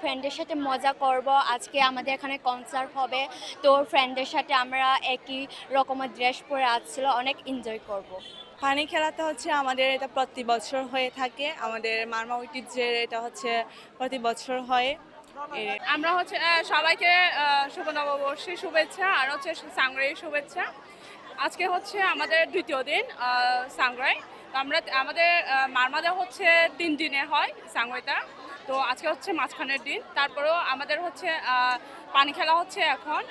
ফ্রেন্ডের সাথে মজা করব। আজকে আমাদের এখানে কনসার্ট হবে, তো ফ্রেন্ডের সাথে আমরা একই রকমের ড্রেস পরে আসছিল, অনেক এনজয় করব। পানি খেলাটা হচ্ছে আমাদের এটা প্রতি বছর হয়ে থাকে, আমাদের মারমা ঐতিহ্যের এটা হচ্ছে প্রতি বছর হয়। আমরা হচ্ছে সবাইকে শুভ নববর্ষের শুভেচ্ছা আর হচ্ছে সাংগ্রাই শুভেচ্ছা। আজকে হচ্ছে আমাদের দ্বিতীয় দিন সাংগ্রাই। তো আমরা আমাদের মারমাদা হচ্ছে 3 দিনে হয় সাংগ্রাইটা, তো আজকে হচ্ছে মাঝখানের দিন। তারপরেও আমাদের হচ্ছে পানি খেলা হচ্ছে এখন।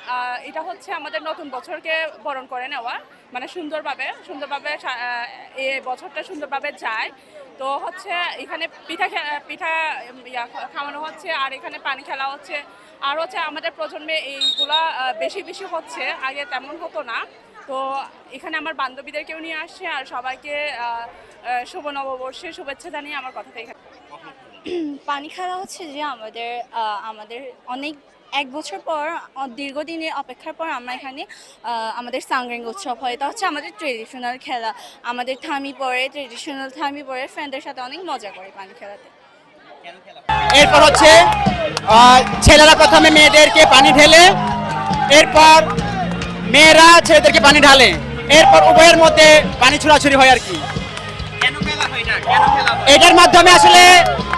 এটা হচ্ছে আমাদের নতুন বছরকে বরণ করে নেওয়া, মানে সুন্দরভাবে এই বছরটা সুন্দরভাবে যায়। তো হচ্ছে এখানে পিঠা খাওয়ানো হচ্ছে, আর এখানে পানি খেলা হচ্ছে। আর হচ্ছে আমাদের প্রজন্মে এইগুলা বেশি বেশি হচ্ছে, আগে তেমন হতো না। তো এখানে আমার বান্ধবীদেরকেও নিয়ে আসছে, আর সবাইকে শুভ নববর্ষের শুভেচ্ছা জানিয়ে আমার কথাটা এখানে। পানি খেলা হচ্ছে যে আমাদের আমাদের অনেক 1 বছর পর দীর্ঘদিনের অপেক্ষার পর আমরা এখানে আমাদের সাংগ্রিং উৎসব হয়। এটা হচ্ছে আমাদের ট্রেডিশনাল খেলা, আমাদের ট্রেডিশনাল থামি পরে ফ্রেন্ডদের সাথে অনেক মজা করে পানি খেলাতে। এরপর হচ্ছে ছেলেরা প্রথমে মেয়েদেরকে পানি ঢেলে, এরপর মেয়েরা ছেলেদেরকে পানি ঢালে, এরপর উভয়ের মধ্যে পানি ছোড়াছুড়ি হয় আর কি। এটার মাধ্যমে আসলে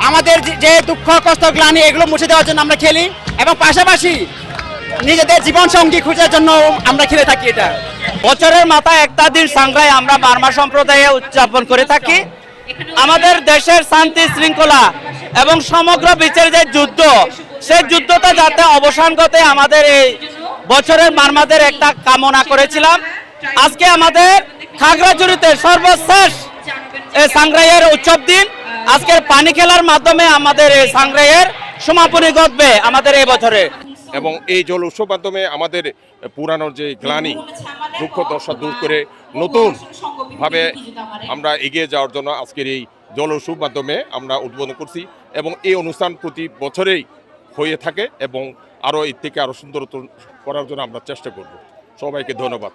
আমাদের যে দুঃখ কষ্ট গ্লানি এগুলো মুছে দেওয়ার জন্য আমরা খেলি, এবং পাশাপাশি নিজেদের জীবন সঙ্গী খোঁজার জন্য আমরা খেলে থাকি। এটা বছরের মাথায় একটা দিন সাংগ্রাই আমরা মারমা সম্প্রদায়ে উদযাপন করে থাকি। আমাদের দেশের শান্তি শৃঙ্খলা এবং সমগ্র বিশ্বের যে যুদ্ধ, সেই যুদ্ধটা যাতে অবসান ঘটে আমাদের এই বছরের মারমাদের একটা কামনা করেছিলাম। আজকে আমাদের খাগড়াছড়িতে সর্বশেষ এই সাংগ্রাইয়ের উৎসব দিন। আজকের পানি খেলার মাধ্যমে আমাদের এই সাংগ্রাইয়ের সমাপনী ঘটবে আমাদের এই বছরে। এবং এই জল উৎসব মাধ্যমে আমাদের পুরানো যে গ্লানি দুঃখ দশা দূর করে নতুনভাবে আমরা এগিয়ে যাওয়ার জন্য আজকের এই জল উৎসব মাধ্যমে আমরা উদ্বোধন করছি, এবং এই অনুষ্ঠান প্রতি বছরেই হয়ে থাকে, এবং আরও এর থেকে আরও সুন্দর করার জন্য আমরা চেষ্টা করব। সবাইকে ধন্যবাদ।